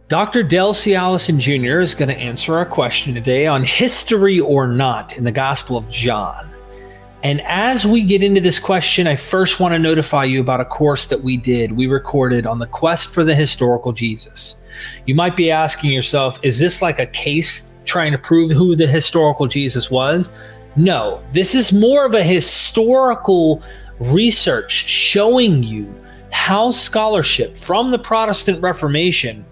Dr. Del C. Allison Jr. is going to answer our question today on history or not in the Gospel of John. And as we get into this question, I first want to notify you about a course that we recorded on the quest for the historical Jesus. You might be asking yourself, is this like a case trying to prove who the historical Jesus was? No, this is more of a historical research showing you how scholarship from the Protestant Reformation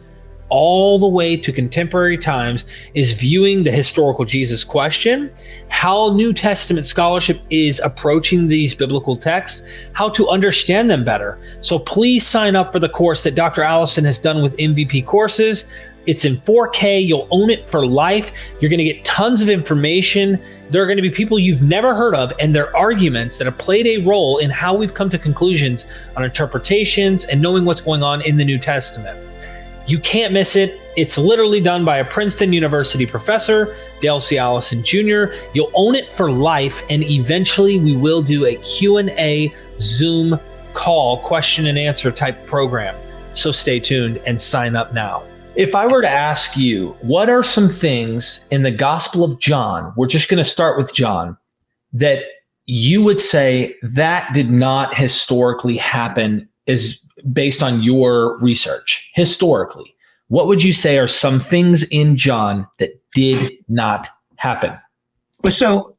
all the way to contemporary times is viewing the historical Jesus question, how New Testament scholarship is approaching these biblical texts, how to understand them better. So please sign up for the course that Dr. Allison has done with MVP Courses. It's in 4K. You'll own it for life. You're going to get tons of information. There are going to be people you've never heard of and their arguments that have played a role in how we've come to conclusions on interpretations and knowing what's going on in the New Testament. You can't miss it. It's literally done by a Princeton University professor, Del C. Allison Jr. You'll own it for life, and eventually we will do a Q&A Zoom call, question and answer type program. So stay tuned and sign up now. If I were to ask you, what are some things in the Gospel of John, we're just going to start with John, that you would say that did not historically happen is based on your research historically, what would you say are some things in John that did not happen? So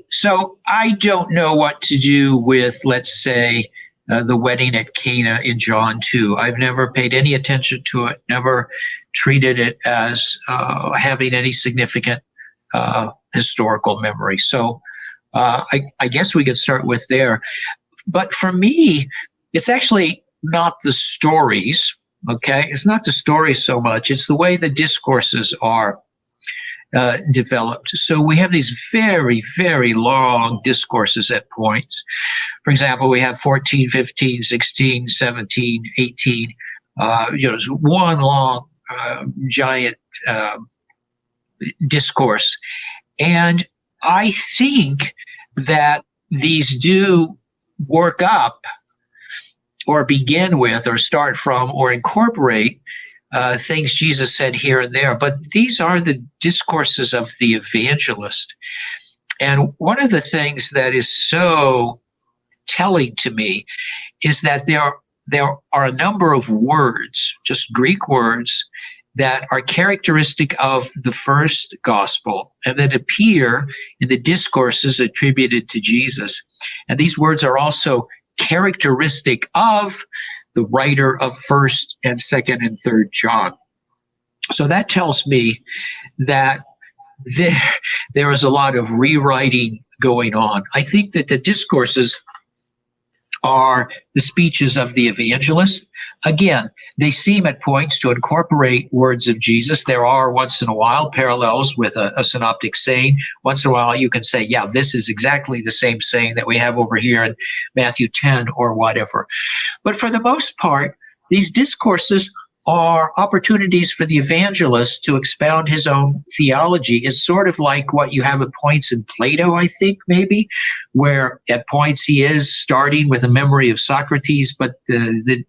So I don't know what to do with, let's say, the wedding at Cana in John 2. I've never paid any attention to it, never treated it as having any significant historical memory. So I guess we could start with there. But for me, it's actually not the stories, okay? It's not the stories so much. It's the way the discourses are developed. So we have these very, very long discourses at points. For example, we have 14, 15, 16, 17, 18. There's one long, giant discourse. And I think that these do work up or begin with or start from or incorporate things Jesus said here and there. But these are the discourses of the evangelist. And one of the things that is so telling to me is that there are a number of words, just Greek words, that are characteristic of the first gospel and that appear in the discourses attributed to Jesus. And these words are also characteristic of the writer of 1st and 2nd and 3rd John. So that tells me that there is a lot of rewriting going on. I think that the discourses are the speeches of the evangelist. Again, they seem at points to incorporate words of Jesus. There are once in a while parallels with a synoptic saying. Once in a while you can say, yeah, this is exactly the same saying that we have over here in Matthew 10 or whatever. But for the most part, these discourses are opportunities for the evangelist to expound his own theology. It's sort of like what you have at points in Plato, I think, maybe, where at points he is starting with a memory of Socrates, but the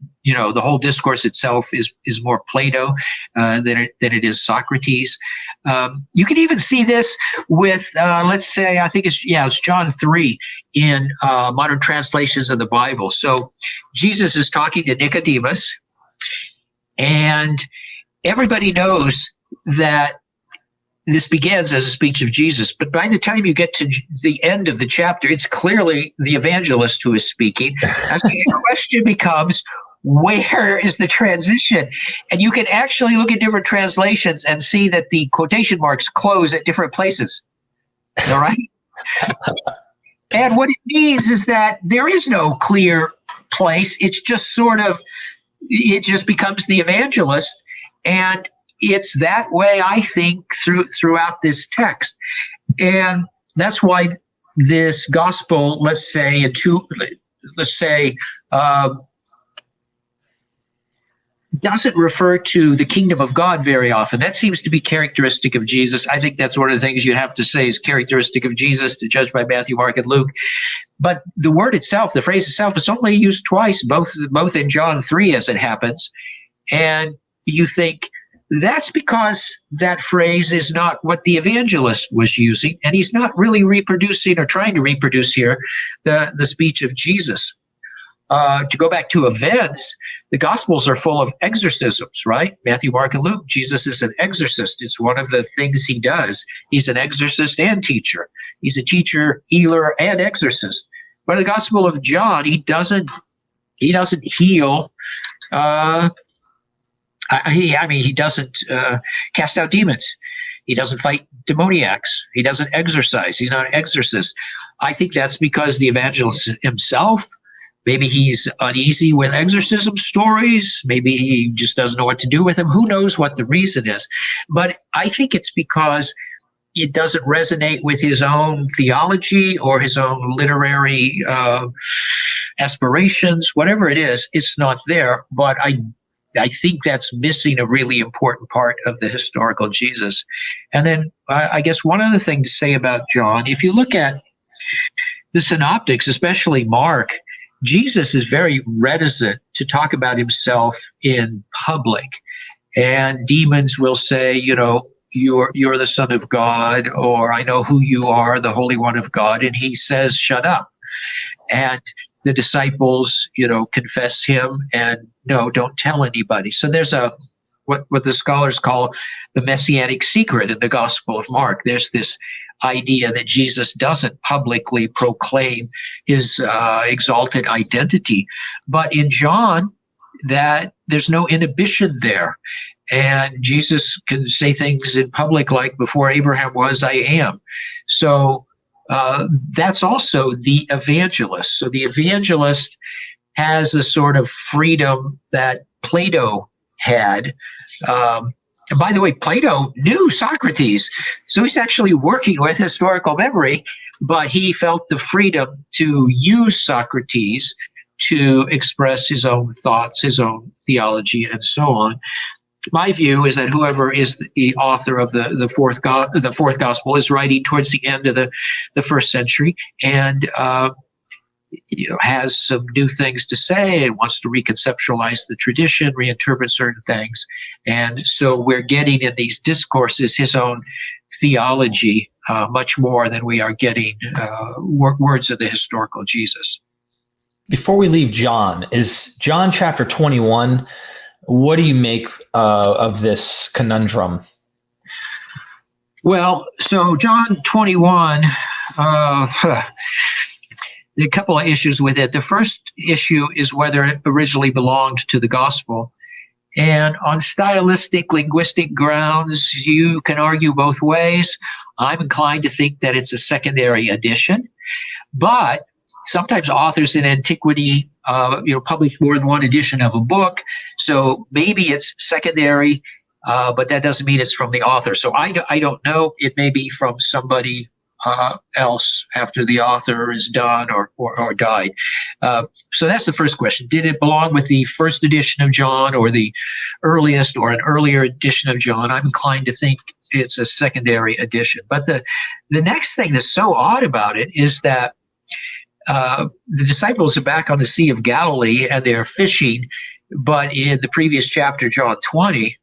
whole discourse itself is more Plato than it is Socrates. You can even see this with, let's say, I think it's John 3 in modern translations of the Bible. So Jesus is talking to Nicodemus, and everybody knows that this begins as a speech of Jesus. But by the time you get to the end of the chapter, it's clearly the evangelist who is speaking. And the question becomes, where is the transition? And you can actually look at different translations and see that the quotation marks close at different places. All right? And what it means is that there is no clear place. It's just it just becomes the evangelist, and it's that way, I think, throughout this text. And that's why this gospel, doesn't refer to the kingdom of God very often. That seems to be characteristic of Jesus. I think that's one of the things you'd have to say is characteristic of Jesus, to judge by Matthew, Mark, and Luke. But the word itself, the phrase itself, is only used twice, both in John 3 as it happens, And you think, that's because that phrase is not what the evangelist was using, and he's not really reproducing or trying to reproduce here the speech of Jesus. To go back to events, the Gospels are full of exorcisms, right? Matthew, Mark, and Luke. Jesus is an exorcist. It's one of the things he does. He's an exorcist and teacher. He's a teacher, healer, and exorcist. But in the Gospel of John, he doesn't heal. He doesn't cast out demons. He doesn't fight demoniacs. He doesn't exorcise. He's not an exorcist. I think that's because the evangelist himself, maybe he's uneasy with exorcism stories. Maybe he just doesn't know what to do with them. Who knows what the reason is? But I think it's because it doesn't resonate with his own theology or his own literary aspirations. Whatever it is, it's not there. But I think that's missing a really important part of the historical Jesus. And then I guess one other thing to say about John, if you look at the synoptics, especially Mark, Jesus is very reticent to talk about himself in public. And demons will say, you're the Son of God, or I know who you are, the Holy One of God. And he says, shut up. And the disciples, confess him and no, don't tell anybody. So there's what the scholars call the messianic secret in the Gospel of Mark. There's this idea that Jesus doesn't publicly proclaim his exalted identity. But in John, that there's no inhibition there. And Jesus can say things in public like, before Abraham was, I am. So that's also the evangelist. So the evangelist has a sort of freedom that Plato had. And by the way, Plato knew Socrates, so he's actually working with historical memory, but he felt the freedom to use Socrates to express his own thoughts, his own theology, and so on. My view is that whoever is the author of the fourth gospel is writing towards the end of the first century, and has some new things to say and wants to reconceptualize the tradition, reinterpret certain things. And so we're getting in these discourses his own theology much more than we are getting words of the historical Jesus. Before we leave John, is John chapter 21, what do you make of this conundrum? Well, so John 21, there are a couple of issues with it. The first issue is whether it originally belonged to the gospel. And on stylistic, linguistic grounds, you can argue both ways. I'm inclined to think that it's a secondary addition. But sometimes authors in Antiquity publish more than one edition of a book. So maybe it's secondary, but that doesn't mean it's from the author. So I don't know. It may be from somebody else after the author is done or died. So that's the first question. Did it belong with the first edition of John or the earliest or an earlier edition of John? I'm inclined to think it's a secondary edition. But the next thing that's so odd about it is that the disciples are back on the Sea of Galilee and they're fishing, but in the previous chapter, John 20,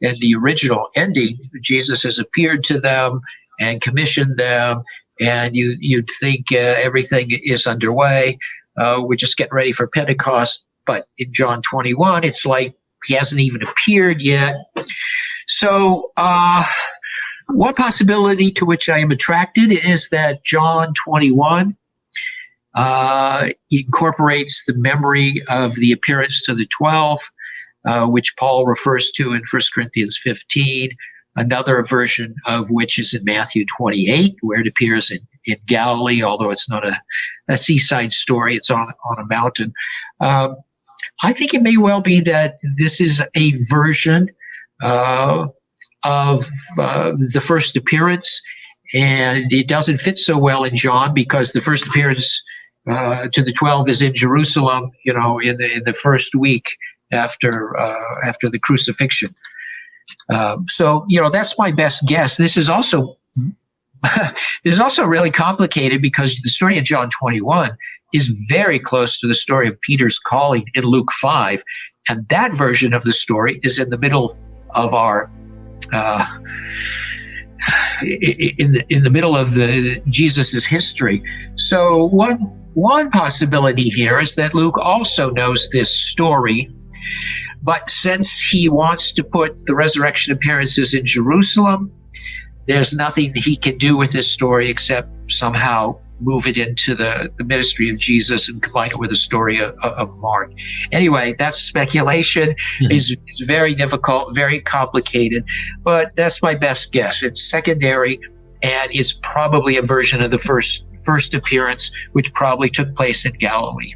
in the original ending, Jesus has appeared to them and commissioned them, and you'd think everything is underway. We're just getting ready for Pentecost, but in John 21, it's like he hasn't even appeared yet. So one possibility to which I am attracted is that John 21 incorporates the memory of the appearance to the 12, which Paul refers to in 1 Corinthians 15, another version of which is in Matthew 28, where it appears in Galilee, although it's not a seaside story, it's on a mountain. I think it may well be that this is a version of the first appearance, and it doesn't fit so well in John because the first appearance to the 12 is in Jerusalem, in the first week after the crucifixion. So that's my best guess. This is also really complicated because the story of John 21 is very close to the story of Peter's calling in Luke 5. And that version of the story is in the middle of our in the middle of the Jesus's history. So one possibility here is that Luke also knows this story, but since he wants to put the resurrection appearances in Jerusalem, there's nothing he can do with this story except somehow move it into the ministry of Jesus and combine it with the story of Mark. Anyway, that's speculation. It's very difficult, very complicated, but that's my best guess. It's secondary, and it's probably a version of the first appearance, which probably took place in Galilee.